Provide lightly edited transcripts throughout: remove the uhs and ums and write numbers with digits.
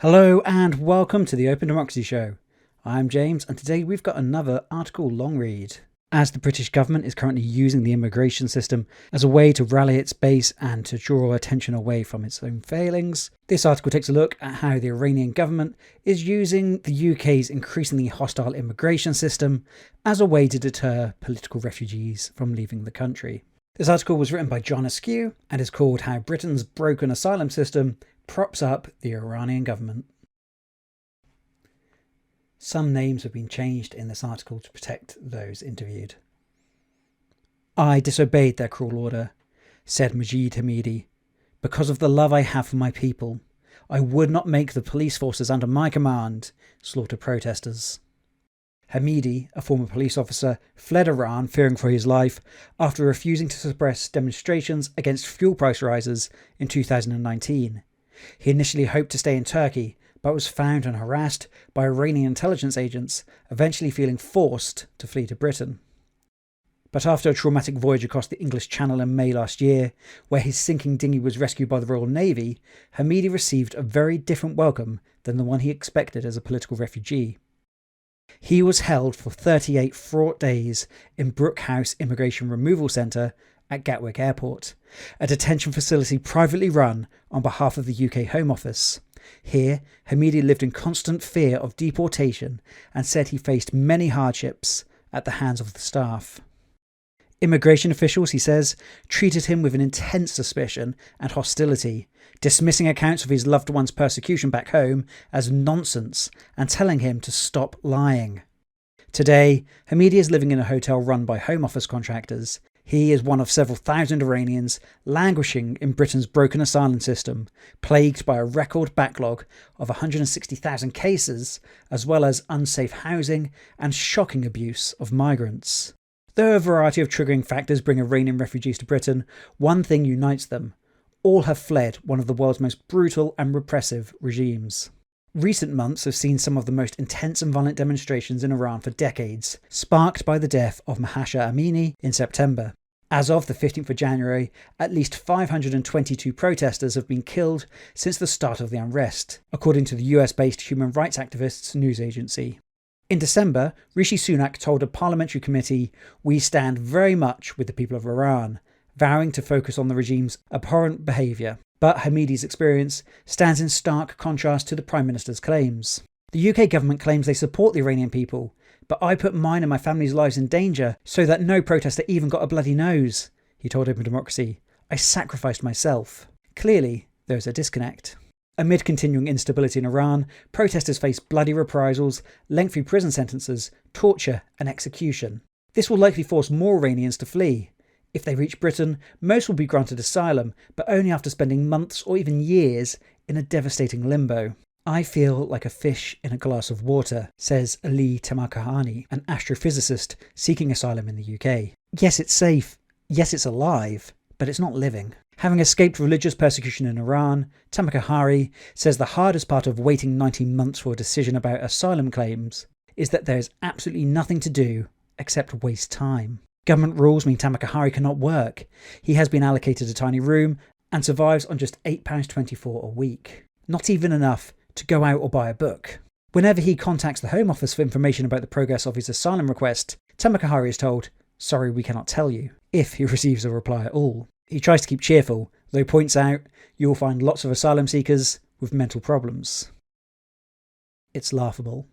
Hello and welcome to the Open Democracy Show. I'm James and today we've got another article long read. As the British government is currently using the immigration system as a way to rally its base and to draw attention away from its own failings, this article takes a look at how the Iranian government is using the UK's increasingly hostile immigration system as a way to deter political refugees from leaving the country. This article was written by John Askew and is called How Britain's Broken Asylum System Props Up the Iranian Government. Some names have been changed in this article to protect those interviewed. I disobeyed their cruel order, said Majid Hamidi. Because of the love I have for my people, I would not make the police forces under my command slaughter protesters. Hamidi, a former police officer, fled Iran fearing for his life after refusing to suppress demonstrations against fuel price rises in 2019. He initially hoped to stay in Turkey, but was found and harassed by Iranian intelligence agents, eventually feeling forced to flee to Britain. But after a traumatic voyage across the English Channel in May last year, where his sinking dinghy was rescued by the Royal Navy, Hamidi received a very different welcome than the one he expected as a political refugee. He was held for 38 fraught days in Brookhouse Immigration Removal Centre at Gatwick Airport, a detention facility privately run on behalf of the UK Home Office. Here, Hamidi lived in constant fear of deportation and said he faced many hardships at the hands of the staff. Immigration officials, he says, treated him with an intense suspicion and hostility, dismissing accounts of his loved one's persecution back home as nonsense and telling him to stop lying. Today, Hamidi is living in a hotel run by Home Office contractors. He is one of several thousand Iranians languishing in Britain's broken asylum system, plagued by a record backlog of 160,000 cases, as well as unsafe housing and shocking abuse of migrants. Though a variety of triggering factors bring Iranian refugees to Britain, one thing unites them. All have fled one of the world's most brutal and repressive regimes. Recent months have seen some of the most intense and violent demonstrations in Iran for decades, sparked by the death of Mahsa Amini in September. As of the 15th of January, at least 522 protesters have been killed since the start of the unrest, according to the US-based human rights activists news agency. In December, Rishi Sunak told a parliamentary committee, "We stand very much with the people of Iran," vowing to focus on the regime's abhorrent behaviour. But Hamidi's experience stands in stark contrast to the Prime Minister's claims. The UK government claims they support the Iranian people, but I put mine and my family's lives in danger so that no protester even got a bloody nose, he told Open Democracy. I sacrificed myself. Clearly, there is a disconnect. Amid continuing instability in Iran, protesters face bloody reprisals, lengthy prison sentences, torture and execution. This will likely force more Iranians to flee. If they reach Britain, most will be granted asylum, but only after spending months or even years in a devastating limbo. I feel like a fish in a glass of water, says Ali Tamakahani, an astrophysicist seeking asylum in the UK. Yes, it's safe. Yes, it's alive, but it's not living. Having escaped religious persecution in Iran, Tamakahari says the hardest part of waiting 19 months for a decision about asylum claims is that there is absolutely nothing to do except waste time. Government rules mean Tamakahari cannot work. He has been allocated a tiny room and survives on just £8.24 a week. Not even enough to go out or buy a book. Whenever he contacts the Home Office for information about the progress of his asylum request, Tamakahari is told, "Sorry, we cannot tell you," if he receives a reply at all. He tries to keep cheerful, though points out you will find lots of asylum seekers with mental problems. It's laughable.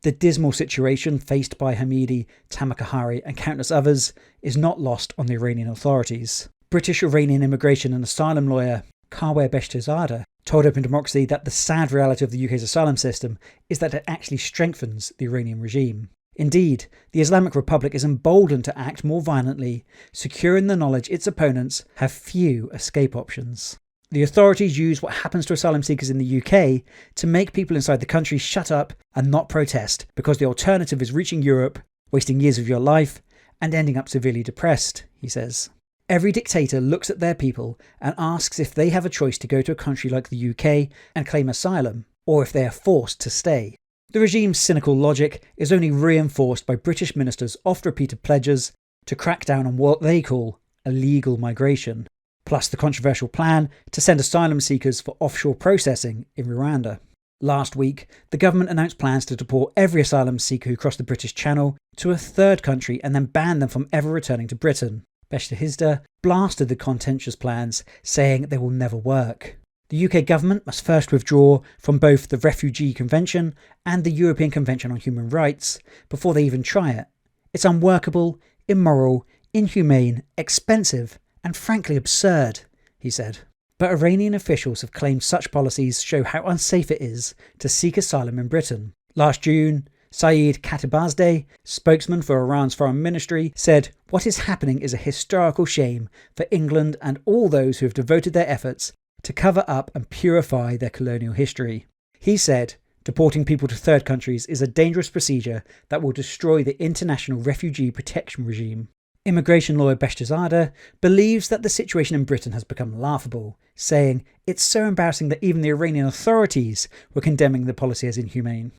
The dismal situation faced by Hamidi, Tamakahari and countless others is not lost on the Iranian authorities. British-Iranian immigration and asylum lawyer Kaweh Beshtazadeh told Open Democracy that the sad reality of the UK's asylum system is that it actually strengthens the Iranian regime. Indeed, the Islamic Republic is emboldened to act more violently, secure in the knowledge its opponents have few escape options. The authorities use what happens to asylum seekers in the UK to make people inside the country shut up and not protest, because the alternative is reaching Europe, wasting years of your life, and ending up severely depressed, he says. Every dictator looks at their people and asks if they have a choice to go to a country like the UK and claim asylum, or if they are forced to stay. The regime's cynical logic is only reinforced by British ministers' oft-repeated pledges to crack down on what they call illegal migration. plus the controversial plan to send asylum seekers for offshore processing in Rwanda. Last week, the government announced plans to deport every asylum seeker who crossed the British Channel to a third country and then ban them from ever returning to Britain. Beşte blasted the contentious plans, saying they will never work. The UK government must first withdraw from both the Refugee Convention and the European Convention on Human Rights before they even try it. It's unworkable, immoral, inhumane, expensive, and frankly absurd, he said. But Iranian officials have claimed such policies show how unsafe it is to seek asylum in Britain. Last June, Saeed Khatibzadeh, spokesman for Iran's foreign ministry, said, "What is happening is a historical shame for England and all those who have devoted their efforts to cover up and purify their colonial history." He said, "Deporting people to third countries is a dangerous procedure that will destroy the international refugee protection regime." Immigration lawyer Beşte believes that the situation in Britain has become laughable, saying, "It's so embarrassing that even the Iranian authorities were condemning the policy as inhumane."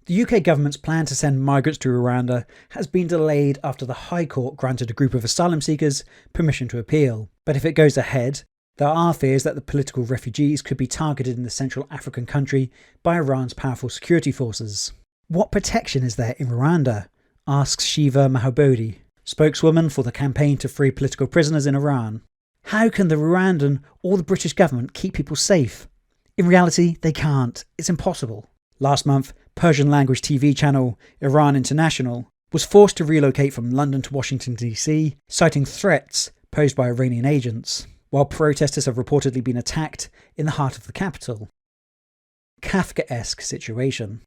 The UK government's plan to send migrants to Rwanda has been delayed after the High Court granted a group of asylum seekers permission to appeal. But if it goes ahead, there are fears that the political refugees could be targeted in the Central African country by Iran's powerful security forces. What protection is there in Rwanda? Asks Shiva Mahabodhi, spokeswoman for the campaign to free political prisoners in Iran. How can the Rwandan or the British government keep people safe? In reality, they can't. It's impossible. Last month, Persian-language TV channel Iran International was forced to relocate from London to Washington DC, citing threats posed by Iranian agents, while protesters have reportedly been attacked in the heart of the capital. Kafkaesque situation.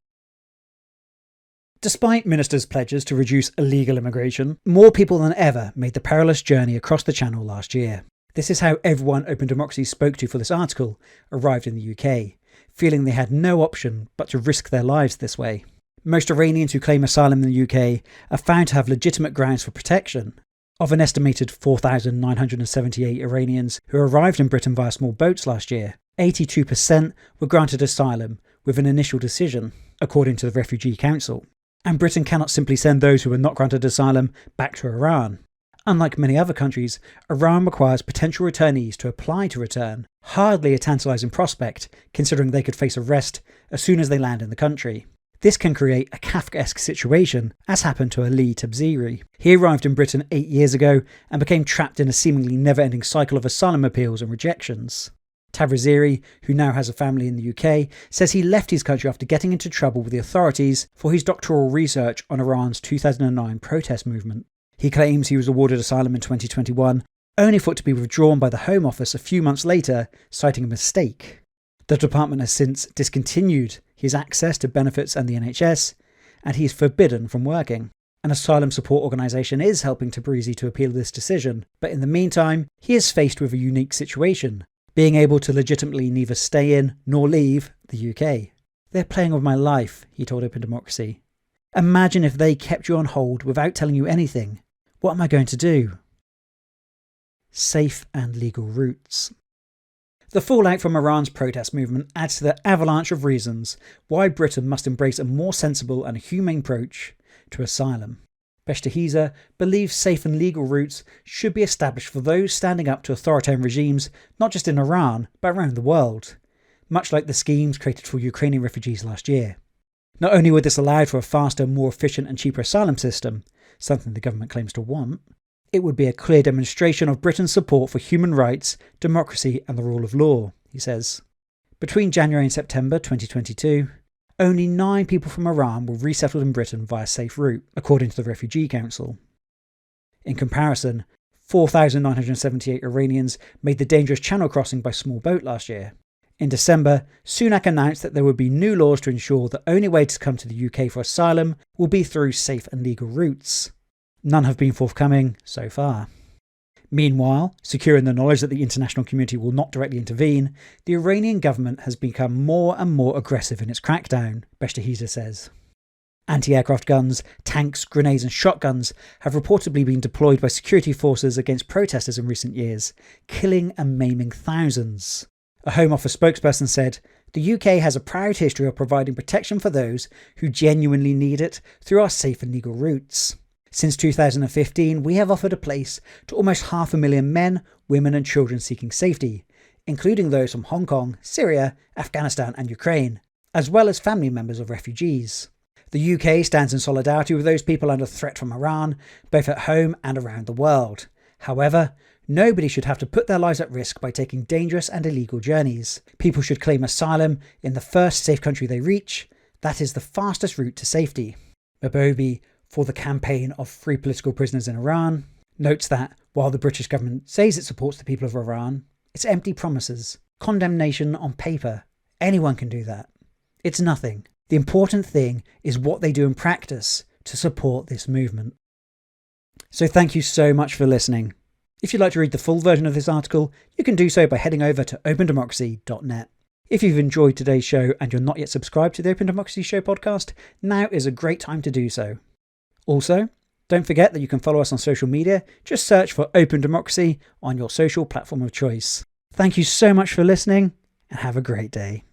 Despite ministers' pledges to reduce illegal immigration, more people than ever made the perilous journey across the Channel last year. This is how everyone openDemocracy spoke to for this article arrived in the UK, feeling they had no option but to risk their lives this way. Most Iranians who claim asylum in the UK are found to have legitimate grounds for protection. Of an estimated 4,978 Iranians who arrived in Britain via small boats last year, 82% were granted asylum with an initial decision, according to the Refugee Council. And Britain cannot simply send those who are not granted asylum back to Iran. Unlike many other countries, Iran requires potential returnees to apply to return, hardly a tantalising prospect considering they could face arrest as soon as they land in the country. This can create a Kafkaesque situation, as happened to Ali Tabziri. He arrived in Britain 8 years ago and became trapped in a seemingly never-ending cycle of asylum appeals and rejections. Tabziri, who now has a family in the UK, says he left his country after getting into trouble with the authorities for his doctoral research on Iran's 2009 protest movement. He claims he was awarded asylum in 2021, only for it to be withdrawn by the Home Office a few months later, citing a mistake. The department has since discontinued his access to benefits and the NHS, and he is forbidden from working. An asylum support organisation is helping Tabziri to appeal this decision, but in the meantime, he is faced with a unique situation, being able to legitimately neither stay in nor leave the UK. "They're playing with my life," he told openDemocracy. "Imagine if they kept you on hold without telling you anything. What am I going to do?" Safe and legal routes. The fallout from Iran's protest movement adds to the avalanche of reasons why Britain must embrace a more sensible and humane approach to asylum. Beşte believes safe and legal routes should be established for those standing up to authoritarian regimes, not just in Iran, but around the world, much like the schemes created for Ukrainian refugees last year. Not only would this allow for a faster, more efficient and cheaper asylum system, something the government claims to want, it would be a clear demonstration of Britain's support for human rights, democracy and the rule of law, he says. Between January and September 2022, only 9 people from Iran were resettled in Britain via safe route, according to the Refugee Council. In comparison, 4,978 Iranians made the dangerous channel crossing by small boat last year. In December, Sunak announced that there would be new laws to ensure the only way to come to the UK for asylum will be through safe and legal routes. None have been forthcoming so far. Meanwhile, secure in the knowledge that the international community will not directly intervene, the Iranian government has become more and more aggressive in its crackdown, Beşte says. Anti-aircraft guns, tanks, grenades and shotguns have reportedly been deployed by security forces against protesters in recent years, killing and maiming thousands. A Home Office spokesperson said, "The UK has a proud history of providing protection for those who genuinely need it through our safe and legal routes. Since 2015, we have offered a place to almost 500,000 men, women and children seeking safety, including those from Hong Kong, Syria, Afghanistan and Ukraine, as well as family members of refugees. The UK stands in solidarity with those people under threat from Iran, both at home and around the world. However, nobody should have to put their lives at risk by taking dangerous and illegal journeys. People should claim asylum in the first safe country they reach. That is the fastest route to safety. Mabobi, for the Campaign of Free Political Prisoners in Iran, notes that while the British government says it supports the people of Iran, it's empty promises, condemnation on paper. Anyone can do that. It's nothing. The important thing is what they do in practice to support this movement. So thank you so much for listening. If you'd like to read the full version of this article, you can do so by heading over to openDemocracy.net. If you've enjoyed today's show and you're not yet subscribed to the Open Democracy Show podcast, now is a great time to do so. Also, don't forget that you can follow us on social media. Just search for Open Democracy on your social platform of choice. Thank you so much for listening and have a great day.